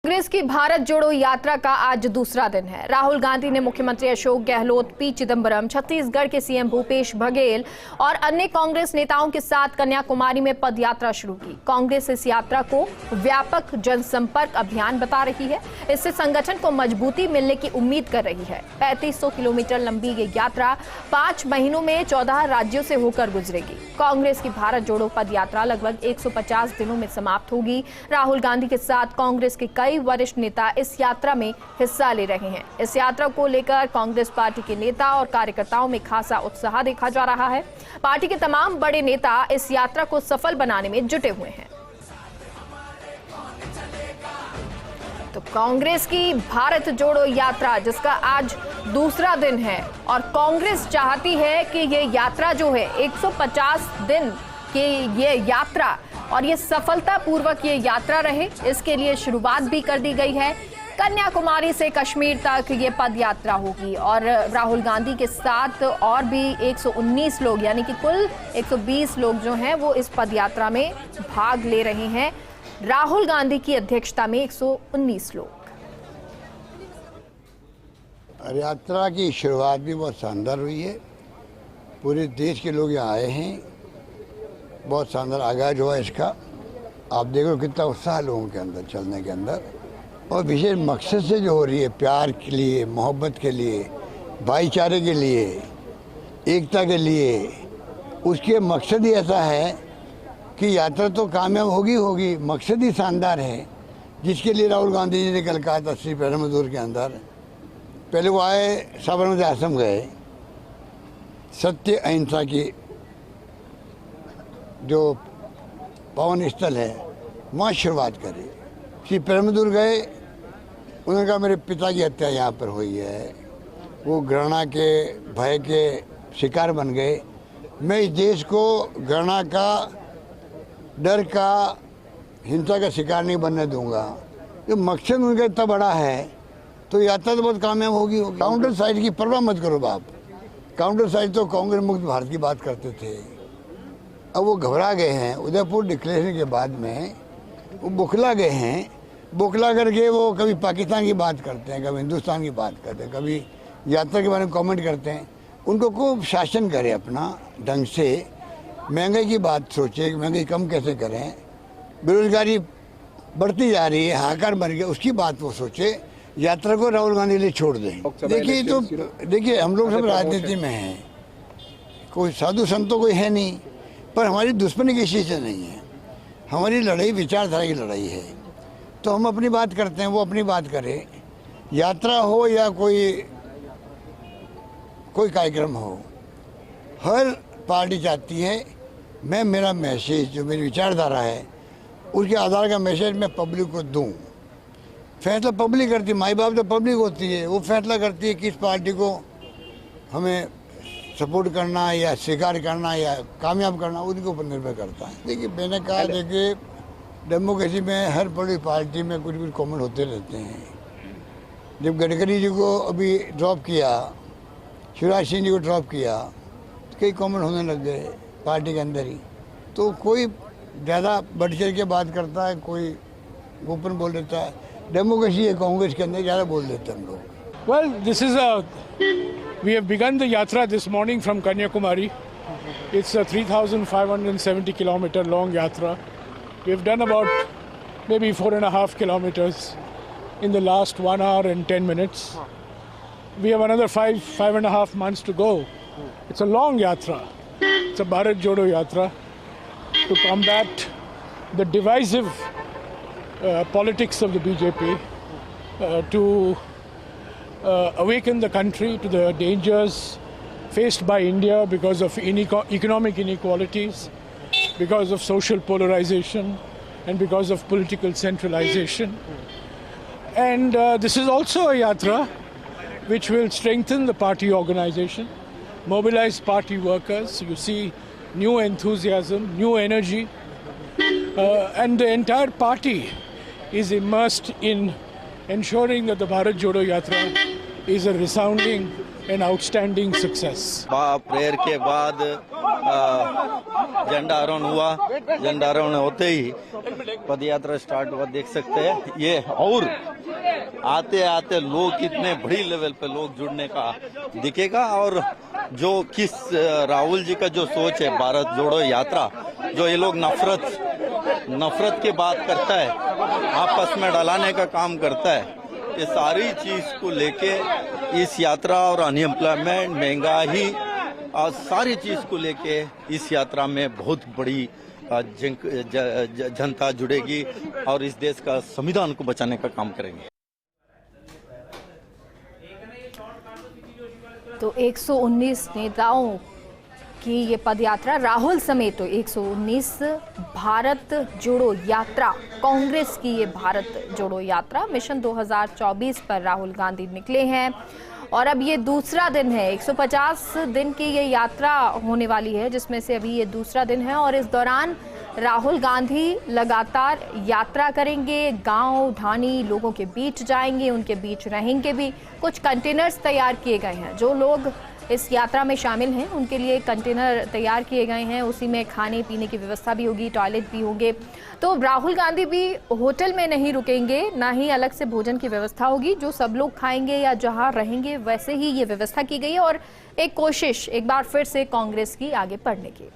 कांग्रेस की भारत जोड़ो यात्रा का आज दूसरा दिन है। राहुल गांधी ने मुख्यमंत्री अशोक गहलोत, पी चिदंबरम, छत्तीसगढ़ के सीएम भूपेश बघेल और अन्य कांग्रेस नेताओं के साथ कन्याकुमारी में पद यात्रा शुरू की। कांग्रेस इस यात्रा को व्यापक जनसंपर्क अभियान बता रही है। इससे संगठन को मजबूती मिलने की उम्मीद कर रही है। 3500 किलोमीटर लंबी ये यात्रा 5 महीनों में 14 राज्यों से होकर गुजरेगी। कांग्रेस की भारत जोड़ो पद यात्रा लगभग 150 दिनों में समाप्त होगी। राहुल गांधी के साथ कांग्रेस के कई वरिष्ठ नेता इस यात्रा में हिस्सा ले रहे हैं। इस यात्रा को लेकर कांग्रेस पार्टी के नेता और कार्यकर्ताओं में खासा उत्साह देखा जा रहा है। पार्टी के तमाम बड़े नेता इस यात्रा को सफल बनाने में जुटे हुए हैं। तो कांग्रेस की भारत जोड़ो यात्रा, जिसका आज दूसरा दिन है, और कांग्रेस चाहती है कि ये यात्रा जो है 150 दिन की ये यात्रा और ये सफलतापूर्वक ये यात्रा रहे, इसके लिए शुरुआत भी कर दी गई है। कन्याकुमारी से कश्मीर तक ये पद यात्रा होगी और राहुल गांधी के साथ और भी 119 लोग यानी कि कुल 120 लोग जो हैं वो इस पद यात्रा में भाग ले रहे हैं। राहुल गांधी की अध्यक्षता में 119 लोग। यात्रा की शुरुआत भी बहुत शानदार हुई है। पूरे देश के लोग यहाँ आए हैं। बहुत शानदार आगाज हुआ इसका। आप देखो कितना उत्साह लोगों के अंदर चलने के अंदर, और विशेष मकसद से जो हो रही है, प्यार के लिए, मोहब्बत के लिए, भाईचारे के लिए, एकता के लिए। उसके मकसद ही ऐसा है कि यात्रा तो कामयाब होगी। मकसद ही शानदार है, जिसके लिए राहुल गांधी जी ने कल कहा था श्री पेरमदूर के अंदर। पहले वो आए, साबरमती आश्रम गए, सत्य अहिंसा की जो पावन स्थल है वहाँ शुरुआत करी। श्री पेरमदूर गए, उन्होंने कहा मेरे पिता की हत्या यहाँ पर हुई है। वो घृणा के, भय के शिकार बन गए। मैं इस देश को घृणा का, डर का, हिंसा का शिकार नहीं बनने दूंगा। जो मकसद उनका इतना बड़ा है तो यात्रा तो बहुत कामयाब होगी। काउंटर साइड की परवाह मत करो बाप। काउंटर साइड तो कांग्रेस मुक्त भारत की बात करते थे, अब वो घबरा गए हैं। उदयपुर डिक्लेरेशन के बाद में वो बुखला गए हैं। बुखला करके वो कभी पाकिस्तान की बात करते हैं, कभी हिंदुस्तान की बात करते हैं, कभी यात्रा के बारे में कमेंट करते हैं। उनको खूब शासन करे अपना ढंग से। महंगाई की बात सोचे, महंगाई कम कैसे करें। बेरोजगारी बढ़ती जा रही है, हाहाकार बन गया, उसकी बात वो सोचे। यात्रा को राहुल गांधी लिए छोड़ दें। देखिए हम लोग सब राजनीति में हैं, कोई साधु संत तो कोई है नहीं, पर हमारी दुश्मनी किसी से नहीं है। हमारी लड़ाई विचारधारा की लड़ाई है। तो हम अपनी बात करते हैं, वो अपनी बात करे। यात्रा हो या कोई कार्यक्रम हो, हर पार्टी चाहती है मैं मेरा मैसेज, जो मेरी विचारधारा है, उसके आधार का मैसेज मैं पब्लिक को दूं। फैसला पब्लिक करती है, माई बाप तो पब्लिक होती है। वो फैसला करती है किस पार्टी को हमें सपोर्ट करना या स्वीकार करना या कामयाब करना, उनके ऊपर निर्भर करता है। देखिए मैंने कहा, देखिए डेमोक्रेसी में हर बड़ी पार्टी में कुछ कमेंट होते रहते हैं। जब गडकरी जी को अभी ड्रॉप किया, शिवराज सिंह जी को ड्रॉप किया, तो कई कमेंट होने लग गए पार्टी के अंदर ही। तो कोई ज़्यादा बढ़ चढ़ के बात करता है, कोई ओपन बोल देता है। डेमोक्रेसी है कांग्रेस के अंदर, ज़्यादा बोल देते हैं हम लोग। We have begun the yatra this morning from Kanyakumari. It's a 3,570 kilometer long yatra. We have done about maybe 4.5 kilometers in the last 1 hour and 10 minutes. We have another 5.5 months to go. It's a long yatra. It's a Bharat Jodo yatra to combat the divisive politics of the BJP, to awaken the country to the dangers faced by India because of economic inequalities, because of social polarization, and because of political centralization. And this is also a yatra which will strengthen the party organization, mobilize party workers. You see new enthusiasm, new energy, and the entire party is immersed in ensuring that the Bharat Jodo Yatra is a resounding an outstanding success. Prayer के बाद झंडा आरोहण हुआ। झंडा आरोहण होते ही पद यात्रा स्टार्ट हुआ। देख सकते हैं ये, और आते आते लोग कितने बड़ी लेवल पे लोग जुड़ने का दिखेगा। और जो किस राहुल जी का जो सोच है, भारत जोड़ो यात्रा, जो ये लोग नफरत की बात करता है, आपस में डलाने का काम करता है, ये सारी चीज को लेके इस यात्रा और अनएम्प्लॉयमेंट, महंगाई और सारी चीज को लेके इस यात्रा में बहुत बड़ी जनता जुड़ेगी और इस देश का संविधान को बचाने का काम करेंगे। तो 119 नेताओं की ये पदयात्रा, राहुल समेत तो 119, भारत जोड़ो यात्रा, कांग्रेस की ये भारत जोड़ो यात्रा मिशन 2024 पर राहुल गांधी निकले हैं। और अब ये दूसरा दिन है, 150 दिन की ये यात्रा होने वाली है, जिसमें से अभी ये दूसरा दिन है। और इस दौरान राहुल गांधी लगातार यात्रा करेंगे, गांव ढाणी लोगों के बीच जाएंगे, उनके बीच रहेंगे भी। कुछ कंटेनर्स तैयार किए गए हैं, जो लोग इस यात्रा में शामिल हैं उनके लिए कंटेनर तैयार किए गए हैं, उसी में खाने पीने की व्यवस्था भी होगी, टॉयलेट भी होंगे। तो राहुल गांधी भी होटल में नहीं रुकेंगे, ना ही अलग से भोजन की व्यवस्था होगी। जो सब लोग खाएंगे या जहां रहेंगे वैसे ही ये व्यवस्था की गई है। और एक कोशिश एक बार फिर से कांग्रेस की आगे बढ़ने की।